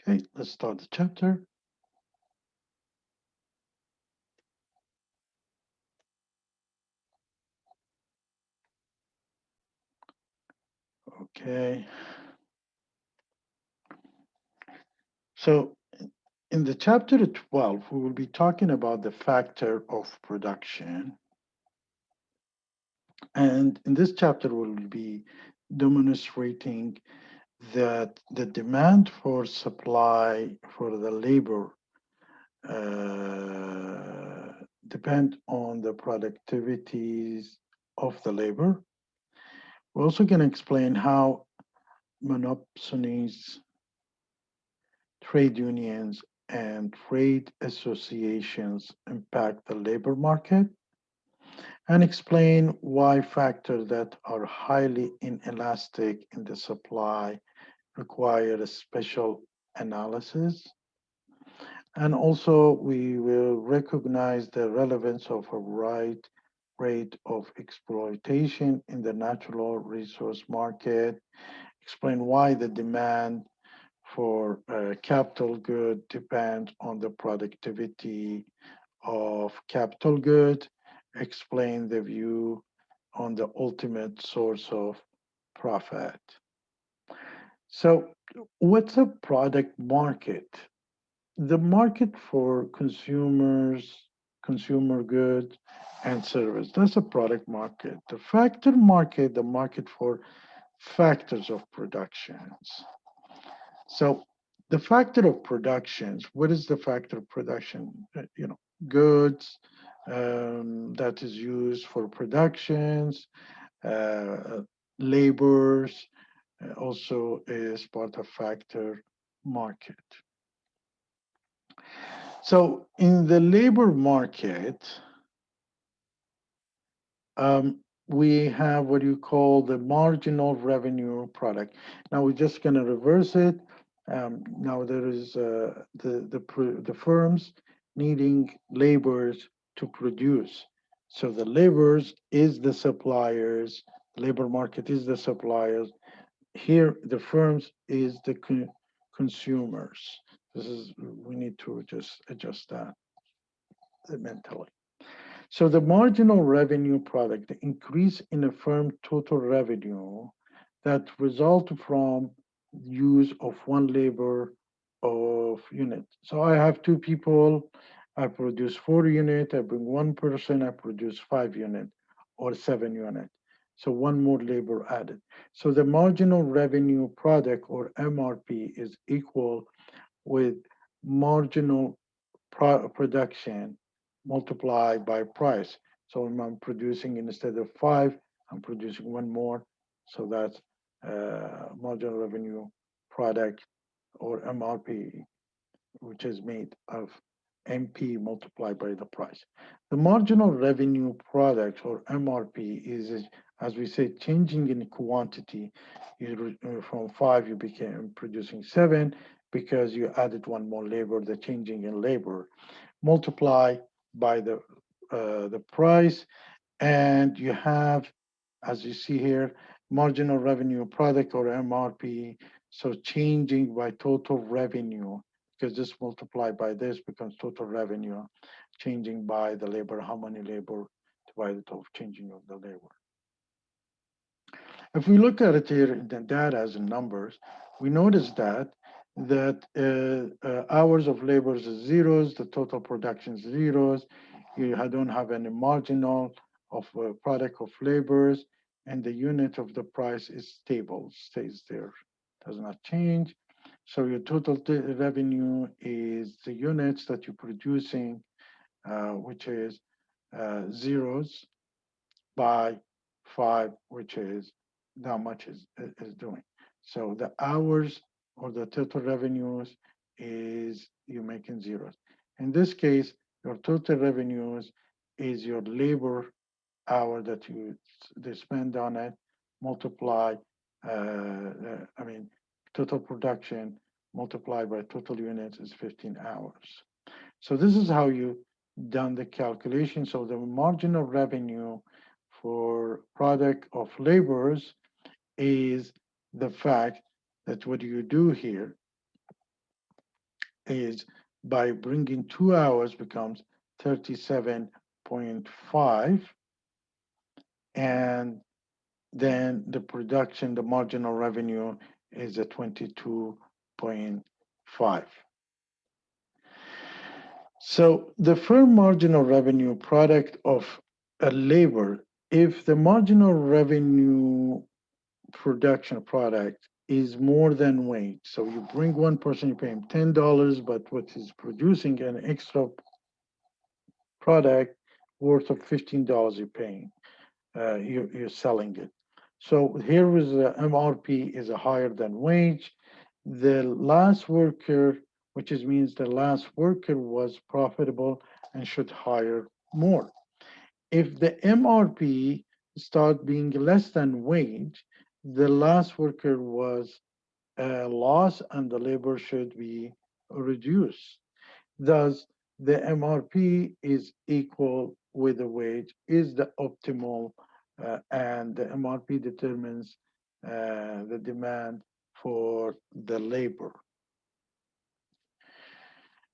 Okay, let's start the chapter. Okay, so in the chapter 12, we will be talking about the factor of production. And in this chapter, we will be demonstrating that the demand for supply for the labor depend on the productivities of the labor. We're also going to explain how monopolies, trade unions, and trade associations impact the labor market, and explain why factors that are highly inelastic in the supply require a special analysis. And also, we will recognize the relevance of a right rate of exploitation in the natural resource market, explain why the demand for capital good depends on the productivity of capital good, explain the view on the ultimate source of profit. So, what's a product market? The market for consumers, consumer goods, and service. That's a product market. The factor market, the market for factors of productions. So the factor of productions, what is the factor of production? Goods that is used for productions, uh, labors also is part of factor market. So in the labor market, um, we have what you call the marginal revenue product. Now we're just going to reverse it. Now there is the firms needing laborers to produce. So the laborers is the suppliers. Labor market is the suppliers. Here the firms is the consumers. This is we need to just adjust that mentally. So the marginal revenue product, the increase in a firm total revenue that result from use of one labor of unit. So I have two people, I produce 4 unit, I bring one person, I produce 5 unit or 7 unit. So one more labor added. So the marginal revenue product or MRP is equal with marginal production multiplied by price. So when I'm producing instead of 5, I'm producing one more. So that's marginal revenue product or MRP, which is made of MP multiplied by the price. The marginal revenue product or MRP is, as we say, changing in quantity. From 5, you became producing 7 because you added one more labor, the changing in labor, multiply by the price, and you have, as you see here, marginal revenue product or MRP. So changing by total revenue, because this multiplied by this becomes total revenue, changing by the labor, how many labor divided of changing of the labor. If we look at it here in the data as in numbers, we notice that hours of labor is zeros, the total production is zeros. You don't have any marginal of product of labors, and the unit of the price is stable, stays there, does not change. So your total revenue is the units that you're producing, which is zeros by 5, which is how much is doing. So the hours or the total revenues is you making zeros. In this case, your total revenues is your labor hour that they spend on it, multiply, I mean, total production multiplied by total units is 15 hours. So this is how you done the calculation. So the marginal revenue for product of labors is the fact that what you do here, is by bringing 2 hours becomes 37.5, and then the production, the marginal revenue is at 22.5. So the firm marginal revenue product of a labor, if the marginal revenue production product is more than wage, so you bring one person, you pay him $10, but what he's producing an extra product worth of $15 you're paying, you're selling it. So here is the MRP is a higher than wage. The last worker, which is means the last worker was profitable and should hire more. If the MRP start being less than wage, the last worker was a loss and the labor should be reduced. Thus, the MRP is equal with the wage is the optimal, and the MRP determines the demand for the labor.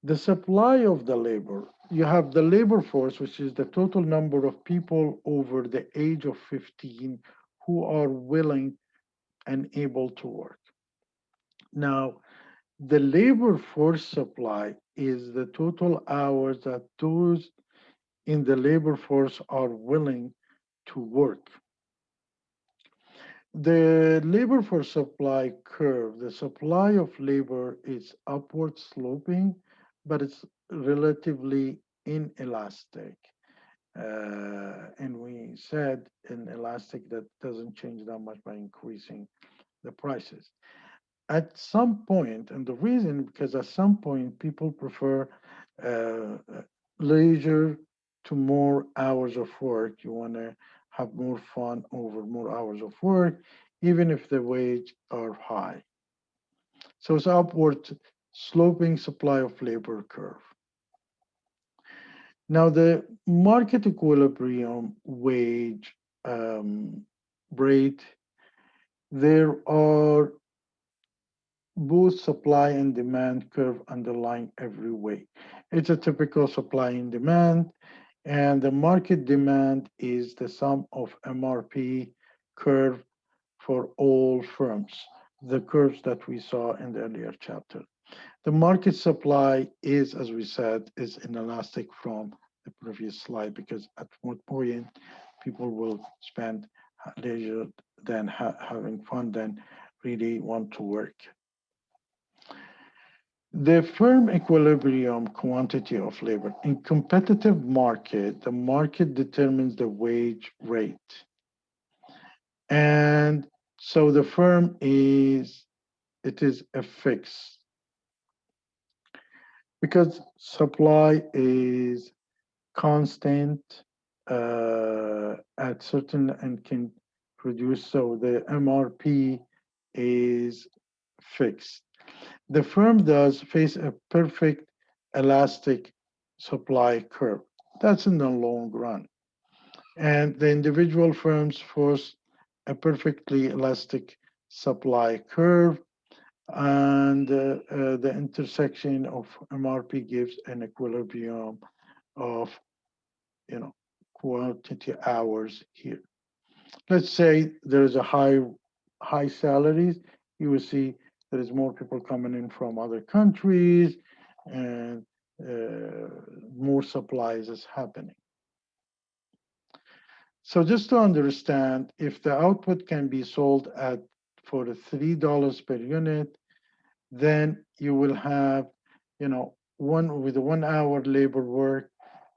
The supply of the labor, you have the labor force, which is the total number of people over the age of 15 who are willing and able to work. Now, the labor force supply is the total hours that those in the labor force are willing to work. The labor force supply curve, the supply of labor is upward sloping, but it's relatively inelastic. And we said inelastic that doesn't change that much by increasing the prices. At some point, and the reason because at some point people prefer uh, leisure to more hours of work. You want to have more fun over more hours of work, even if the wage are high. So it's upward sloping supply of labor curve. Now the market equilibrium wage rate, there are both supply and demand curve underlying every way. It's a typical supply and demand, and the market demand is the sum of MRP curve for all firms, the curves that we saw in the earlier chapter. The market supply is, as we said, is inelastic from the previous slide because at what point people will spend leisure than having fun than really want to work. The firm equilibrium quantity of labor. In competitive market, the market determines the wage rate. And so the firm is, it is a fix because supply is constant at certain and can produce, so the MRP is fixed. The firm does face a perfect elastic supply curve. That's in the long run. And the individual firms force a perfectly elastic supply curve, and the intersection of MRP gives an equilibrium of, quantity hours here. Let's say there's a high salaries, you will see there is more people coming in from other countries, and more supplies is happening. So just to understand, if the output can be sold at for the $3 per unit, then you will have, one with the 1 hour labor work,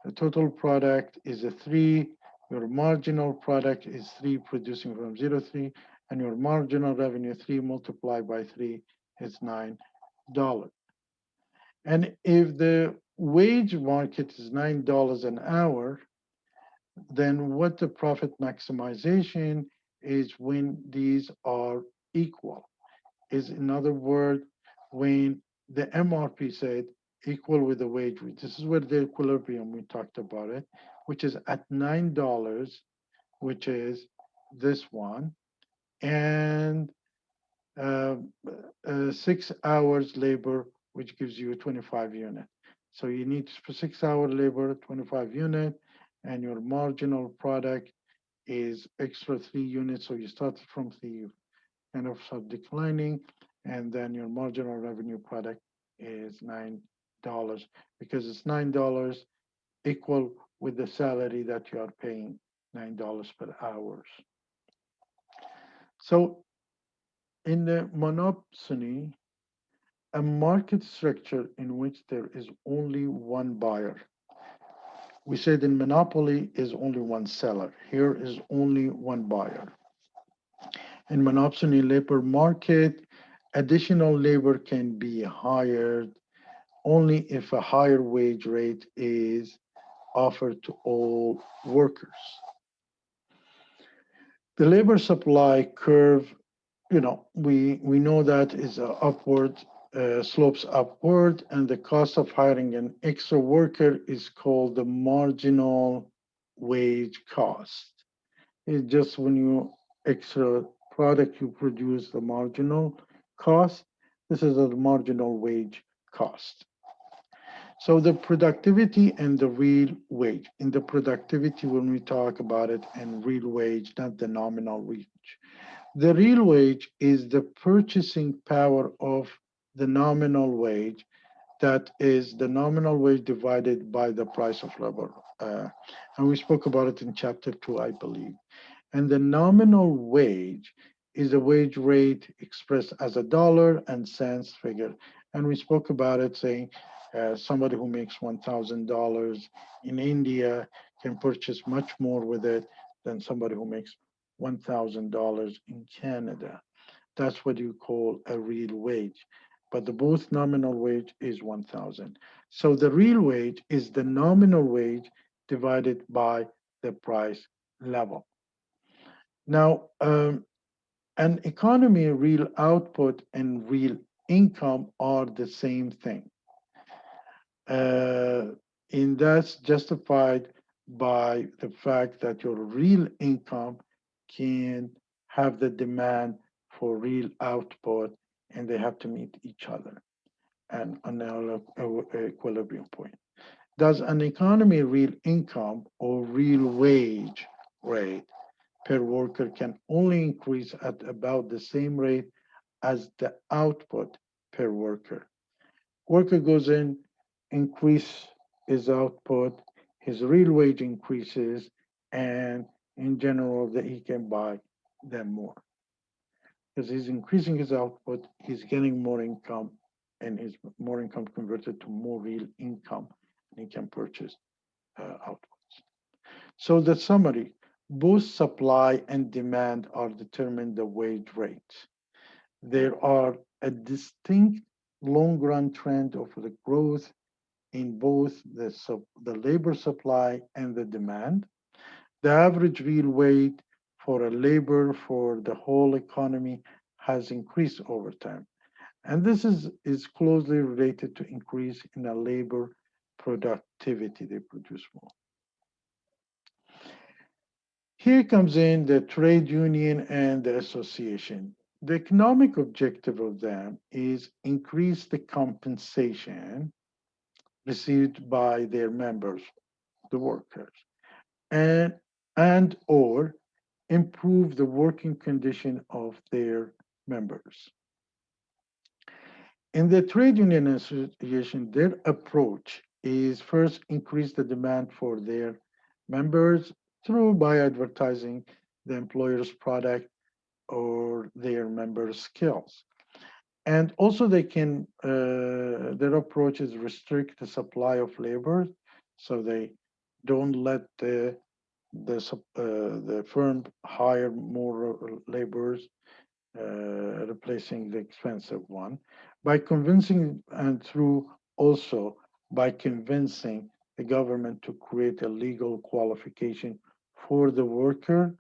the total product is a 3, your marginal product is 3 producing from 0.3, and your marginal revenue 3 multiplied by 3 is $9. And if the wage market is $9 an hour, then what the profit maximization is when these are equal. Is in other words, when the MRP said equal with the wage rate. This is where the equilibrium, we talked about it, which is at $9, which is this one, and uh, 6 hours labor which gives you 25 unit. So you need for 6 hour labor, 25 unit, and your marginal product is extra 3 units. So you start from 3, kind of start declining, and then your marginal revenue product is $9 because it's $9 equal with the salary that you are paying, $9 per hour. So in the monopsony, a market structure in which there is only one buyer. We said in monopoly is only one seller. Here is only one buyer. In monopsony labor market, additional labor can be hired only if a higher wage rate is offered to all workers. The labor supply curve, we know that is upward, slopes upward, and the cost of hiring an extra worker is called the marginal wage cost. It's just when you extra product you produce the marginal cost. This is the marginal wage cost. So the productivity and the real wage. In the productivity, when we talk about it, and real wage, not the nominal wage. The real wage is the purchasing power of the nominal wage. That is the nominal wage divided by the price of labor. And we spoke about it in chapter 2, I believe. And the nominal wage is a wage rate expressed as a dollar and cents figure. And we spoke about it saying somebody who makes $1,000 in India can purchase much more with it than somebody who makes $1,000 in Canada. That's what you call a real wage. But the both nominal wage is 1,000. So the real wage is the nominal wage divided by the price level. Now, an economy, real output and real income are the same thing. And that's justified by the fact that your real income can have the demand for real output, and they have to meet each other and on an equilibrium point. Does an economy real income or real wage rate per worker can only increase at about the same rate as the output per worker. Worker goes in, increase his output, his real wage increases, and in general, that he can buy them more. Because he's increasing his output, he's getting more income, and his more income converted to more real income, and he can purchase outputs. So the summary, both supply and demand are determined the wage rates. There are a distinct long-run trend of the growth in both the labor supply and the demand. The average real wage for a labor for the whole economy has increased over time. And this is closely related to increase in a labor productivity. They produce more. Here comes in the trade union and the association. The economic objective of them is increase the compensation received by their members, the workers, and or improve the working condition of their members. In the trade union association, their approach is first increase the demand for their members through by advertising the employer's product or their members' skills. And also they can, their approach is restrict the supply of labor, so they don't let the firm hire more laborers, replacing the expensive one, by convincing and through also by convincing the government to create a legal qualification for the worker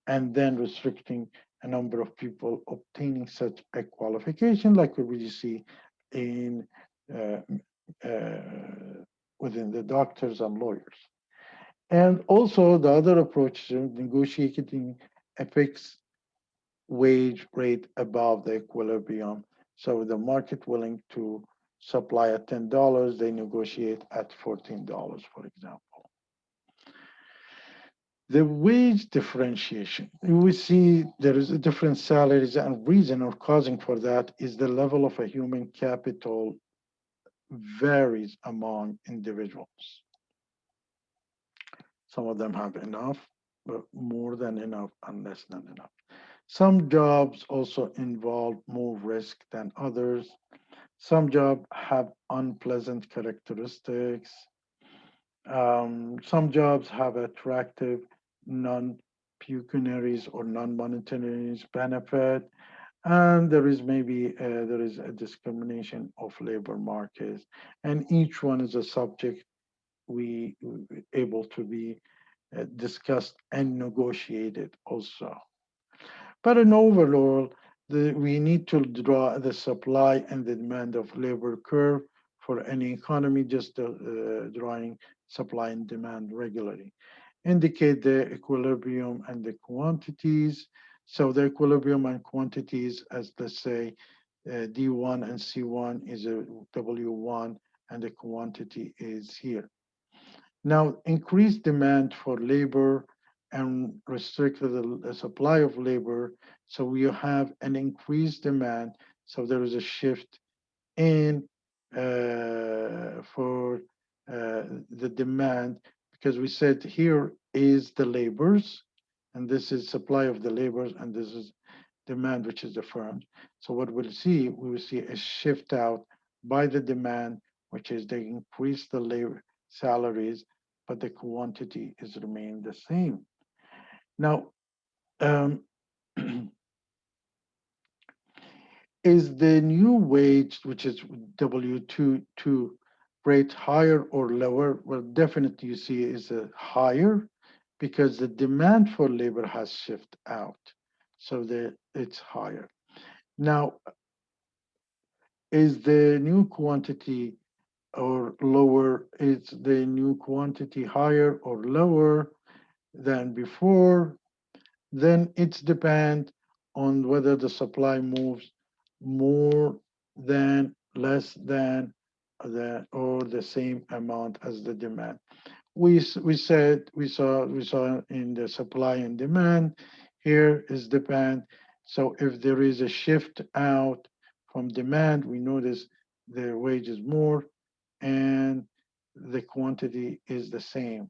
and then restricting a number of people obtaining such a qualification, like we see in uh, uh, within the doctors and lawyers. And also the other approach is negotiating a fixed wage rate above the equilibrium. So the market willing to supply at $10, they negotiate at $14, for example. The wage differentiation, we see there is a different salaries, and reason or causing for that is the level of a human capital varies among individuals. Some of them have enough, but more than enough and less than enough. Some jobs also involve more risk than others. Some jobs have unpleasant characteristics. Some jobs have attractive non-pecuniary or non-monetary benefit, and there is there is a discrimination of labor markets, and each one is a subject we able to be discussed and negotiated also. But in overall, we need to draw the supply and the demand of labor curve for any economy, just drawing supply and demand regularly. Indicate the equilibrium and the quantities. So the equilibrium and quantities, as let's say D1 and C1 is a W1, and the quantity is here. Now, increased demand for labor and restrict the supply of labor. So we have an increased demand. So there is a shift in for the demand, because we said here is the labors, and this is supply of the labors, and this is demand, which is the firms. So what we'll see, we will see a shift out by the demand, which is they increase the labor salaries, but the quantity is remain the same. Now, um, is the new wage, which is W2 rate, higher or lower? Well, definitely you see is a higher, because the demand for labor has shifted out. So it's higher. Now, is the new quantity or lower? Is the new quantity higher or lower than before? Then it's depend on whether the supply moves more than, less than, or the same amount as the demand. We saw in the supply and demand. Here is depend. So if there is a shift out from demand, we notice the wage is more and the quantity is the same.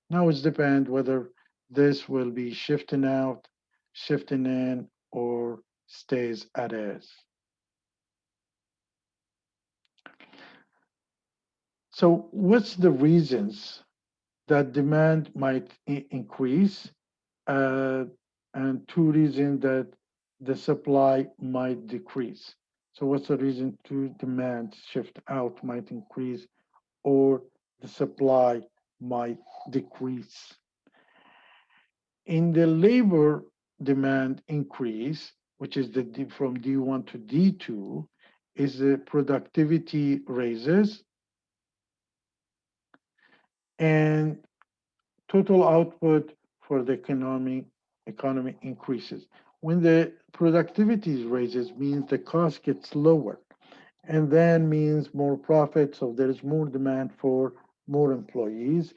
Now it's depend whether this will be shifting out, shifting in, or stays at is. So what's the reasons that demand might increase? uh, and two reasons that the supply might decrease. So what's the reason to demand shift out might increase, or the supply might decrease? In the labor demand increase, which is from D1 to D2, is the productivity raises and total output for the economy increases. When the productivity raises, means the cost gets lower, and then means more profit. So there is more demand for more employees,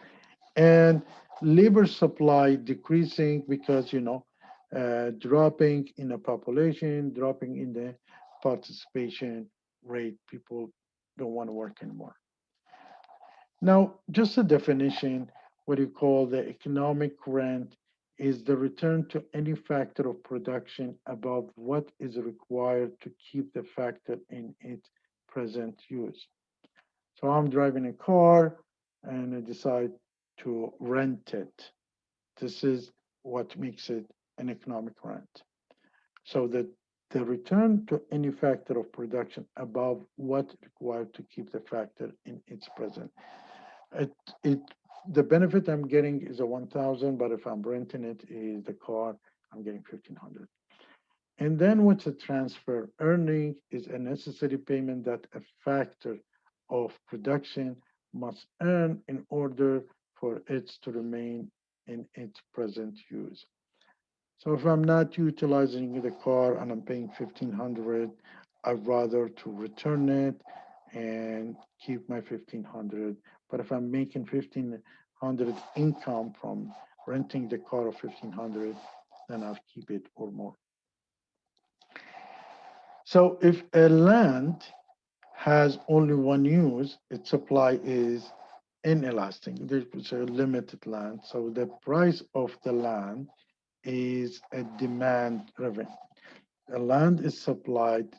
and labor supply decreasing because dropping in the population, dropping in the participation rate. People don't want to work anymore. Now, just a definition, what you call the economic rent is the return to any factor of production above what is required to keep the factor in its present use. So I'm driving a car and I decide to rent it. This is what makes it an economic rent. So that the return to any factor of production above what required to keep the factor in its present. It it the benefit I'm getting is a 1,000, but if I'm renting it is the car, I'm getting 1,500. And then what's a transfer? Earning is a necessary payment that a factor of production must earn in order for it to remain in its present use. So if I'm not utilizing the car and I'm paying 1,500, I'd rather to return it and keep my 1,500. But if I'm making 1,500 income from renting the car of 1,500, then I'll keep it or more. So if a land has only one use, its supply is inelastic. There's a limited land. So the price of the land is a demand driven. The land is supplied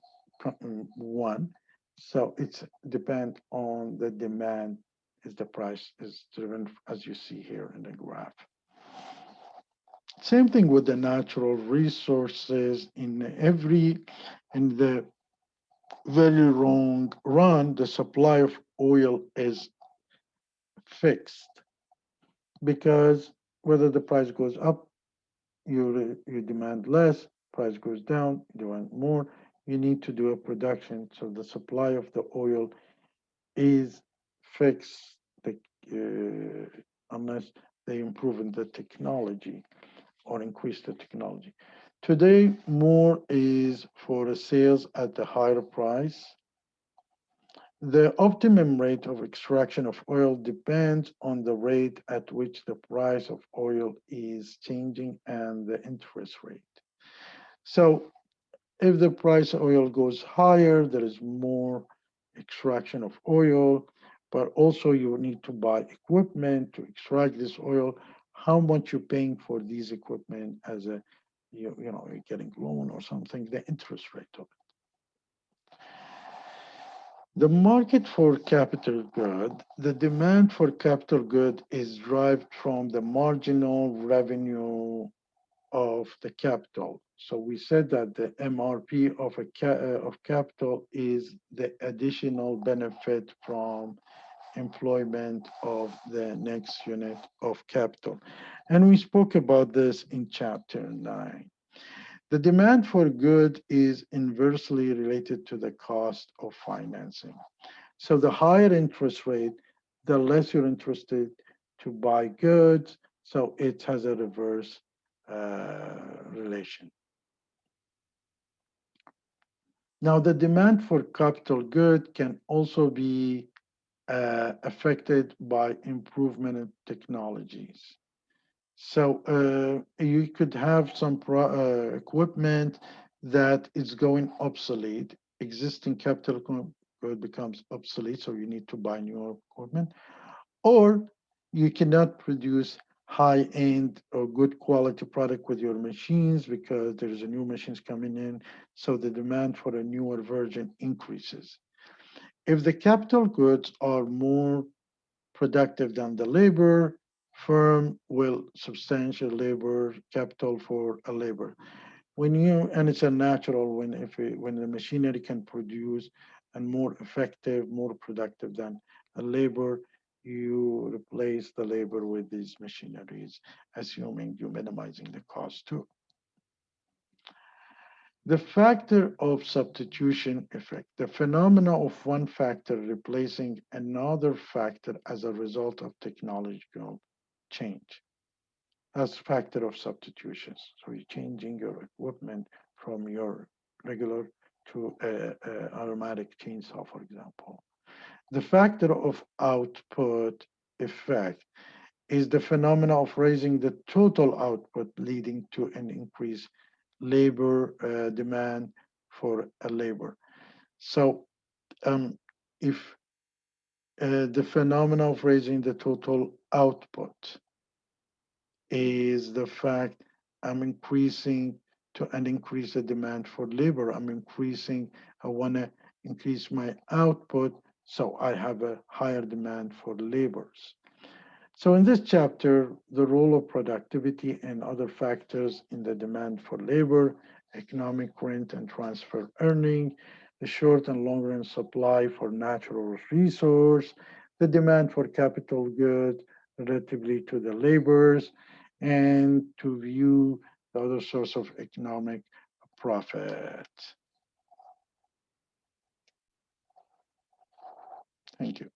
one, so it's depend on the demand is the price is driven as you see here in the graph. Same thing with the natural resources in the very long run, the supply of oil is fixed because whether the price goes up, you demand less, price goes down, you demand more, you need to do a production. So the supply of the oil is fixed unless they improve in the technology or increase the technology. Today, more is for the sales at the higher price. The optimum rate of extraction of oil depends on the rate at which the price of oil is changing and the interest rate. So if the price of oil goes higher, there is more extraction of oil, but also you need to buy equipment to extract this oil. How much you're paying for these equipment as a you're getting loan or something, the interest rate of it. The market for capital good, the demand for capital good is derived from the marginal revenue of the capital. So we said that the MRP of capital is the additional benefit from employment of the next unit of capital. And we spoke about this in chapter 9. The demand for good is inversely related to the cost of financing. So the higher interest rate, the less you're interested to buy goods. So it has a reverse relation. Now, the demand for capital good can also be affected by improvement in technologies. So you could have some equipment that is going obsolete. Existing capital good becomes obsolete, so you need to buy new equipment. Or you cannot produce high-end or good quality product with your machines because there's a new machines coming in, so the demand for a newer version increases. If the capital goods are more productive than the labor, firm will substantial labor capital for a labor. And it's a natural when the machinery can produce and more effective, more productive than a labor, you replace the labor with these machineries, assuming you're minimizing the cost too. The factor of substitution effect, the phenomena of one factor replacing another factor as a result of technological change. That's factor of substitutions. So you're changing your equipment from your regular to a automatic chainsaw, for example. The factor of output effect is the phenomena of raising the total output leading to an increased labor demand for a labor. So if the phenomena of raising the total output is the fact I'm increasing to and increase the demand for labor. I want to increase my output, so I have a higher demand for laborers. So in this chapter, the role of productivity and other factors in the demand for labor, economic rent and transfer earning, the short and long run supply for natural resource, the demand for capital goods relatively to the laborers, and to view the other source of economic profit. Thank you.